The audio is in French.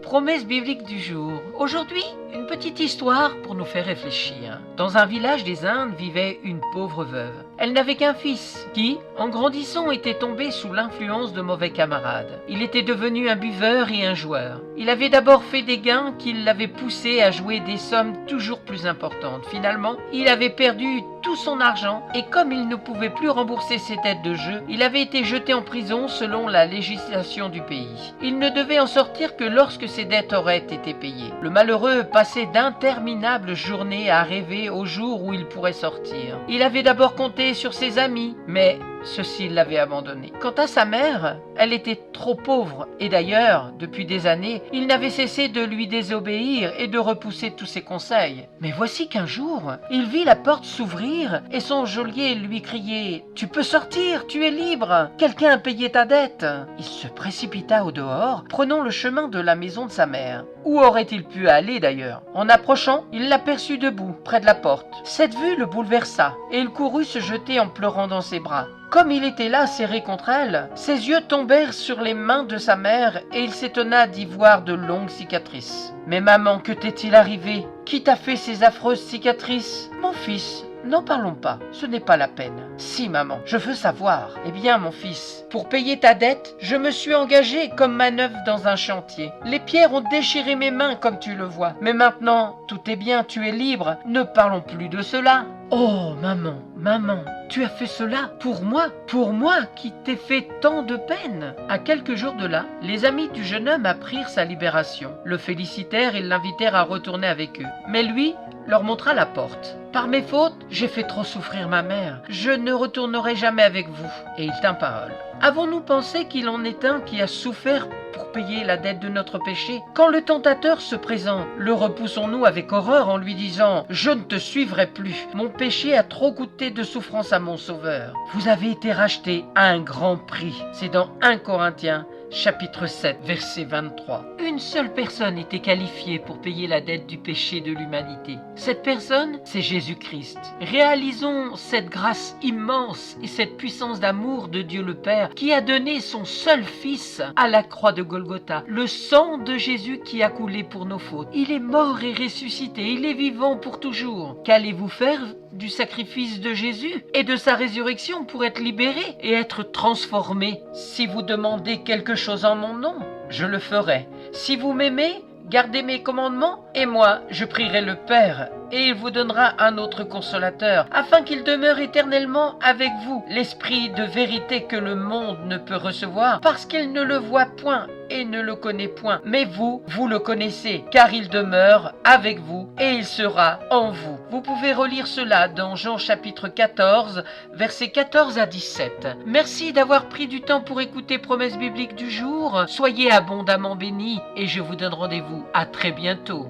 Promesse biblique du jour. Aujourd'hui, une petite histoire pour nous faire réfléchir. Dans un village des Indes vivait une pauvre veuve. Elle n'avait qu'un fils qui, en grandissant, était tombé sous l'influence de mauvais camarades. Il était devenu un buveur et un joueur. Il avait d'abord fait des gains qui l'avaient poussé à jouer des sommes toujours plus importantes. Finalement, il avait perdu tout son argent et comme il ne pouvait plus rembourser ses dettes de jeu, il avait été jeté en prison selon la législation du pays. Il ne devait en sortir que lorsque ses dettes auraient été payées. Le malheureux passait d'interminables journées à rêver au jour où il pourrait sortir. Il avait d'abord compté sur ses amis, mais ceux-ci l'avaient abandonné. Quant à sa mère, elle était trop pauvre et d'ailleurs, depuis des années, il n'avait cessé de lui désobéir et de repousser tous ses conseils. Mais voici qu'un jour, il vit la porte s'ouvrir et son geôlier lui criait « Tu peux sortir, tu es libre, quelqu'un a payé ta dette !» Il se précipita au dehors, prenant le chemin de la maison de sa mère. Où aurait-il pu aller d'ailleurs? En approchant, il l'aperçut debout, près de la porte. Cette vue le bouleversa et il courut se jeter en pleurant dans ses bras. Comme il était là, serré contre elle, ses yeux tombèrent sur les mains de sa mère et il s'étonna d'y voir de longues cicatrices. « Mais maman, que t'est-il arrivé? Qui t'a fait ces affreuses cicatrices ?»« Mon fils, n'en parlons pas, ce n'est pas la peine. »« Si, maman, je veux savoir. »« Eh bien, mon fils, pour payer ta dette, je me suis engagé comme manœuvre dans un chantier. Les pierres ont déchiré mes mains, comme tu le vois. Mais maintenant, tout est bien, tu es libre. Ne parlons plus de cela. »« Oh, maman, maman, tu as fait cela pour moi qui t'ai fait tant de peine. » À quelques jours de là, les amis du jeune homme apprirent sa libération, le félicitèrent et l'invitèrent à retourner avec eux. Mais lui leur montra la porte. « Par mes fautes, j'ai fait trop souffrir ma mère. Je ne retournerai jamais avec vous. » Et il tint parole. Avons-nous pensé qu'il en est un qui a souffert pour payer la dette de notre péché? Quand le tentateur se présente, le repoussons-nous avec horreur en lui disant « Je ne te suivrai plus. Mon péché a trop coûté de souffrance à mon sauveur. » Vous avez été racheté à un grand prix. C'est dans 1 Corinthiens chapitre 7, verset 23. Une seule personne était qualifiée pour payer la dette du péché de l'humanité. Cette personne, c'est Jésus-Christ. Réalisons cette grâce immense et cette puissance d'amour de Dieu le Père qui a donné son seul Fils à la croix de Golgotha. Le sang de Jésus qui a coulé pour nos fautes. Il est mort et ressuscité. Il est vivant pour toujours. Qu'allez-vous faire du sacrifice de Jésus et de sa résurrection pour être libéré et être transformé? Si vous demandez quelque chose en mon nom, je le ferai. Si vous m'aimez, gardez mes commandements, et moi, je prierai le Père, et il vous donnera un autre consolateur, afin qu'il demeure éternellement avec vous, l'esprit de vérité que le monde ne peut recevoir, parce qu'il ne le voit point et ne le connaît point. Mais vous, vous le connaissez, car il demeure avec vous, et il sera en vous. Vous pouvez relire cela dans Jean chapitre 14, versets 14 à 17. Merci d'avoir pris du temps pour écouter Promesse biblique du jour. Soyez abondamment bénis, et je vous donne rendez-vous à très bientôt.